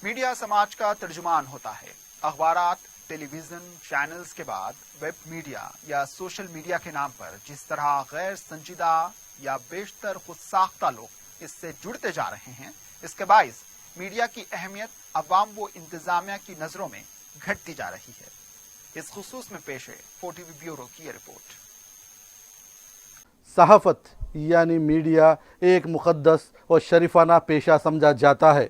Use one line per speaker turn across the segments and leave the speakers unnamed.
Media समाज का तर्जुमान होता है। अखबारात, टेलीविजन चैनल्स के बाद वेब मीडिया या सोशल मीडिया के नाम पर जिस तरह गैर संजीदा या बेशतर खुद साख्ता लोग इससे जुड़ते जा रहे हैं, इसके बाइस मीडिया की अहमियत अवाम व इंतजामिया की नजरों में घटती जा रही है। इस खुसूस में पेश है 4TV ब्यूरो की ये रिपोर्ट।
सहाफत यानी मीडिया एक मुक़द्दस और शरीफाना पेशा समझा जाता है।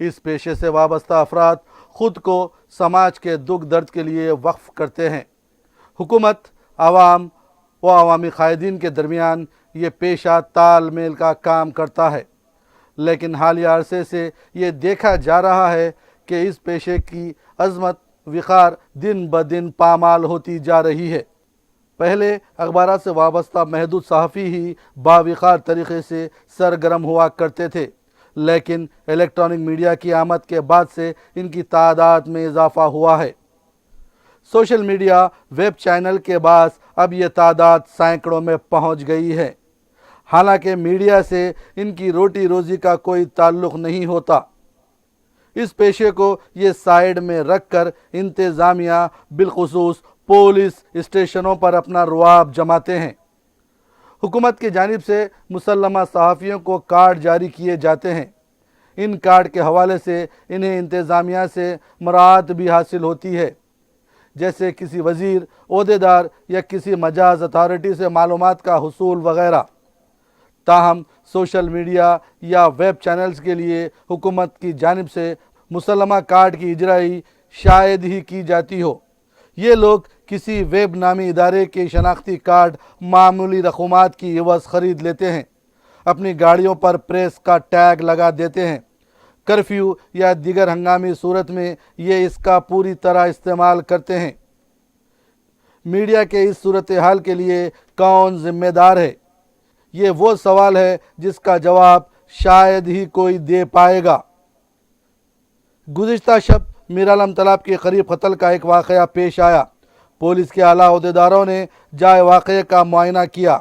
इस पेशे से वाबस्ता अफराद खुद को समाज के दुख दर्द के लिए वक्फ करते हैं। हुकूमत, आवाम व अवामी क़ायदीन के दरमियान ये पेशा तालमेल का काम करता है, लेकिन हालिया अरसे से ये देखा जा रहा है कि इस पेशे की अज़मत विक़ार दिन ब दिन पामाल होती जा रही है। पहले अखबारात से वाबस्ता महदूद सहाफ़ी ही बाविक़ार तरीक़े से सरगर्म हुआ करते थे, लेकिन इलेक्ट्रॉनिक मीडिया की आमद के बाद से इनकी तादाद में इजाफ़ा हुआ है। सोशल मीडिया, वेब चैनल के बाद अब ये तादाद सैकड़ों में पहुंच गई है। हालांकि मीडिया से इनकी रोटी रोज़ी का कोई ताल्लुक़ नहीं होता। इस पेशे को ये साइड में रख कर इंतज़ामिया बिलखुसूस पुलिस स्टेशनों पर अपना रुआब जमाते हैं। हुकूमत की जानिब से मुसल्लमा सहाफ़ियों को कार्ड जारी किए जाते हैं। इन कार्ड के हवाले से इन्हें इंतज़ामिया से मराहत भी हासिल होती है, जैसे किसी वज़ीर, ओहदेदार या किसी मजाज अथॉरिटी से मालूमात का हुसूल वगैरह। ताहम सोशल मीडिया या वेब चैनल्स के लिए हुकूमत की जानिब से मुसल्लमा कार्ड की इजराई शायद ही की जाती हो। ये लोग किसी वेब नामी इदारे के शनाख्ती कार्ड मामूली रकूमात की एवज़ ख़रीद लेते हैं, अपनी गाड़ियों पर प्रेस का टैग लगा देते हैं। कर्फ्यू या दीगर हंगामी सूरत में ये इसका पूरी तरह इस्तेमाल करते हैं। मीडिया के इस सूरत हाल के लिए कौन ज़िम्मेदार है? ये वो सवाल है जिसका जवाब शायद ही कोई दे पाएगा। गुज़िश्ता शब मीरालम तालाब के करीब कत्ल का एक वाक़या पेश आया। पुलिस के आला ओहदेदारों ने जाए वाक़े का मुआयना किया।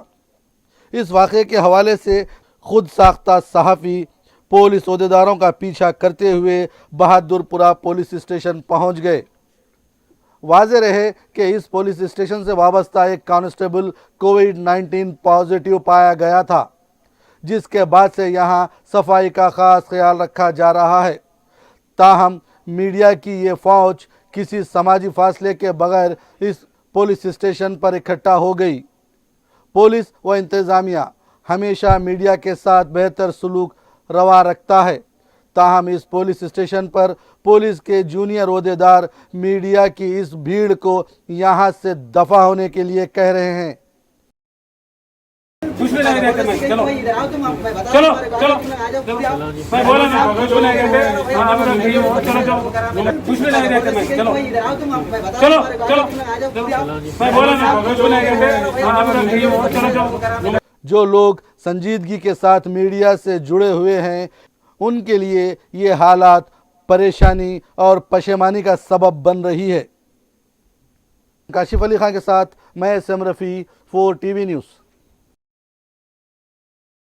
इस वाक़े के हवाले से खुद साख्ता सहाफ़ी पुलिस ओहदेदारों का पीछा करते हुए बहादुरपुरा पुलिस स्टेशन पहुंच गए। वाज़ेह रहे कि इस पुलिस स्टेशन से वाबस्ता एक कांस्टेबल कोविड-19 पॉजिटिव पाया गया था, जिसके बाद से यहाँ सफाई का ख़ास ख्याल रखा जा रहा है। ताहम मीडिया की ये फ़ौज किसी समाजी फासले के बगैर इस पुलिस स्टेशन पर इकट्ठा हो गई। पुलिस व इंतज़ामिया हमेशा मीडिया के साथ बेहतर सलूक रवा रखता है। ताहम इस पुलिस स्टेशन पर पुलिस के जूनियर ओहदेदार मीडिया की इस भीड़ को यहाँ से दफा होने के लिए कह रहे हैं।
चलो चलो चलो मैं बोला ना कुछ नहीं कहते आप कुछ भी नहीं रहते। मैं चलो चलो चलो मैं बोला ना कुछ नहीं कहते आप चलो।
जो लोग संजीदगी के साथ मीडिया से जुड़े हुए हैं, उनके लिए ये हालात परेशानी और पशेमानी का सबब बन रही है। काशिफ अली खान के साथ मैं SM रफ़ी, 4TV न्यूज़।